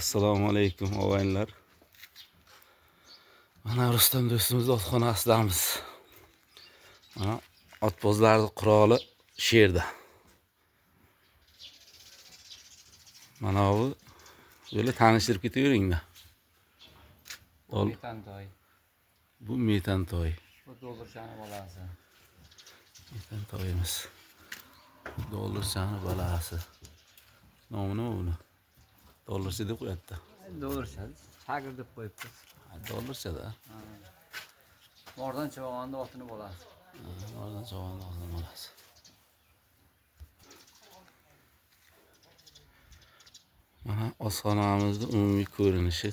Assalomu alaykum og'aynilar. Mana Rustam do'stimiz otxonasidamiz. Mana otbozlarning quroli sherda. Mana bu böyle tanishtirib ketaveringlar. Metantoy. Bu metantoy. Bu do'ldirchani bolasi. Metantoyimiz. Do'ldirchani bolasi. Nomi nima buni? Do'ldircha deb qo'yapti. Do'ldirchadi. Chagir deb qo'yibmiz. Do'ldirchada. Mordan chavog'onni otini bolasi. Oradan chavonni otini bolasi. Mana osxonamizning umumiy ko'rinishi.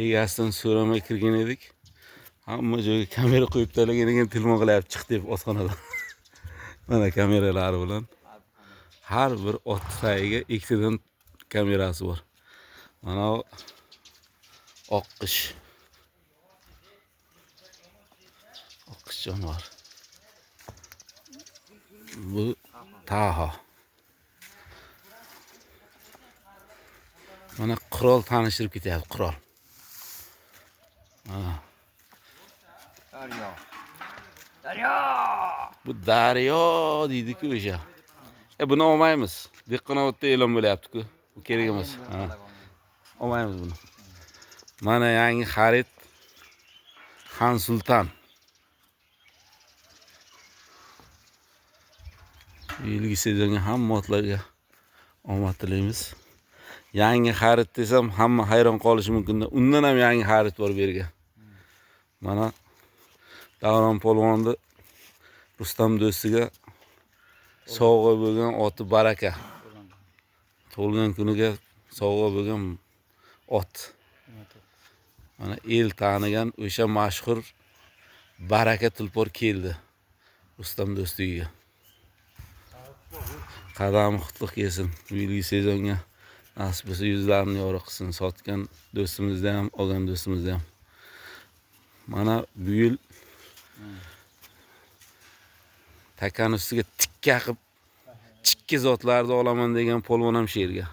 Egasidan so'ramay kirgan edik. Hamma joyga kamera qo'yib talaganiga telefon qilyapti chiq deb osxonadan. Mana kameralari bilan har bir ot tagiga ikkitadan kamerasi bor. Mana oqqish. Oqqish jonivor. Bu taho. Mana qurol tanishtirib ketyapti, qurol. Mana Daryo. Daryo! bu daryo deydi-ku o'sha. Buni olmaymiz. Dehqonobodda e'lon bo'lyapti-ku. Bu kerak emas. Olmaymiz buni. Mana yangi xarid Xan Sultan. Yilgi sezonga hamma otlarga omad tilaymiz. Yangi xarid desam hamma hayron qolishi mumkin. Undan ham yangi xarid bor bu yerga. Mana Davron polvonni Rustam do'stiga sovg'a bo'lgan oti Baraka. Tug'ilgan kuniga sovg'a bo'lgan ot. Mana el tanigan o'sha mashhur Baraka tulpor keldi Rustam do'stiga. Qadami qutlug' kelsin. Bu yilgi sezonga nasib bo'lsa yuzlarini yorug' qilsin. Sotgan do'stimizda ham, olgan do'stimizda ham. Mana bu yil takan ustiga tikka qilib chikki zotlarni olaman degan polvon ham sherga.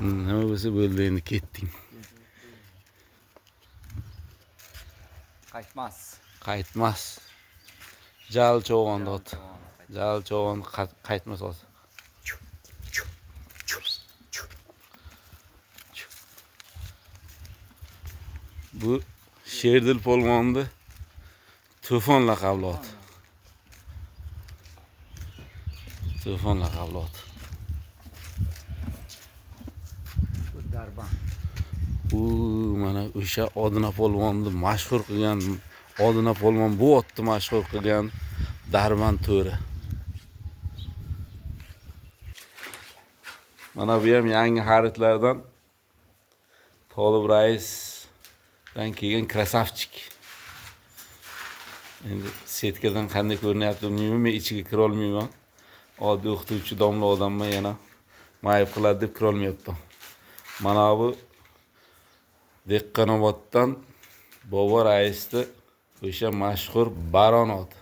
Nima bo'lsa bo'ldi, endi ketding. Qaytmas. Qaytmas. Jal cho'g'on ot. Jal cho'g'on qaytmas ot. Bu Sherdil polvonni To'fon laqabli ot. To'fon laqabli ot. Bu darban. Bu mana o'sha Odina polvonni mashhur qilgan, Odina polvon bu otni mashhur qilgan Darman to'ri. Mana bu ham yangi xaridlardan Tolib raisdan kelgan krasavchik. Endi setkadan qanday ko'rinyapti bilmayman, men ichiga kira olmayman. Oddiy o'qituvchi domla odamman, yana mayib qiladi deb kira olmayapman. Mana bu Dehqonoboddan Bobo raisni o'sha mashhur Baron ot.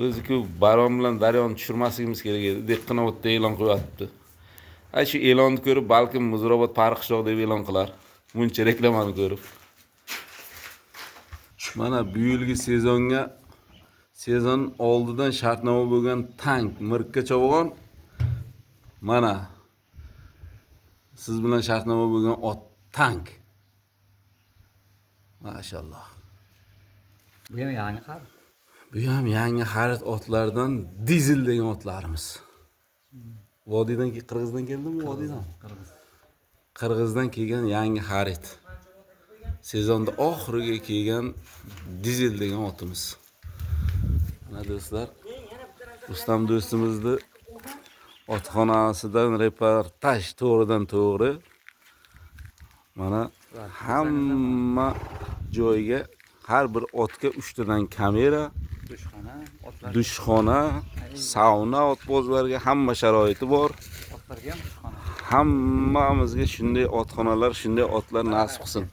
O'zi-ku Baron bilan daryoni tushirmasligimiz kerak edi. Dehqonobodda e'lon qo'yapti. Shu e'lonni ko'rib balkim Muzrobod Pariqishloq deb e'lon qilar. Buncha reklamani ko'rib. Mana bu yilgi sezon oldidan shartnoma bo'lgan tank Mirka Chavog'on. Mana siz bilan shartnoma bo'lgan ot tank. Maşallah. Bu ham yangi xarid. Bu ham yangi xarid otlardan dizel degan otlarimiz. Vodiydan Qirg'izdan keldimi vodiydan? Qirg'izdan kelgan yangi xarid. Sezonda oxiriga kelgan dizel degan otimiz. Mana do'stlar, Rustam do'stimizni otxonasidan reportaj to'g'ridan to'g'ri. Mana hamma joyga har bir otga 3 tadan kamera, dushxona, sauna otbozlarga hamma sharoiti bor. Otlarga ham dushxona. Hammamizga shunday otxonalar, shunday otlar nasib qilsin.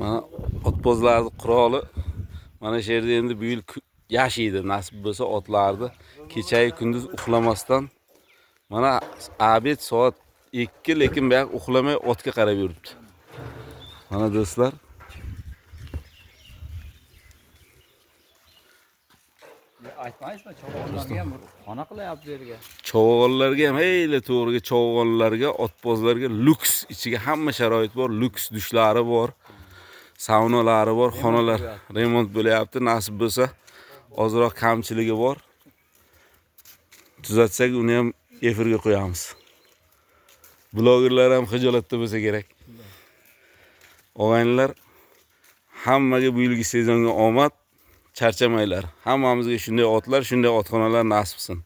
Mana otbozlarning quroli mana shu yerda endi bu yil yashaydi, nasib bo'lsa otlarni kechayu kunduz uxlamasdan mana obed soat 2 lekin bu yoq uxlamay otga qarab yuribdi. Mana do'stlar, Aytmaysizmi, cho'g'onlarga ham xona qilyapti yerga. Chovg'onlarga ham hayli to'g'riga chovg'onlarga, otbozlarga luks ichiga hamma sharoit bor, luks dushlari bor, saunalari bor, xonalar remont bo'lyapti. Nasib bo'lsa ozroq kamchiligi bor. Tuzatsak uni ham efirga qo'yamiz. Blogerlar ham xijolatda bo'lsa kerak. Og'aynilar, hammaga bu yilgi sezonga omad, charchamanglar. Hammamizga shunday otlar, shunday otxonalar nasib qilsin.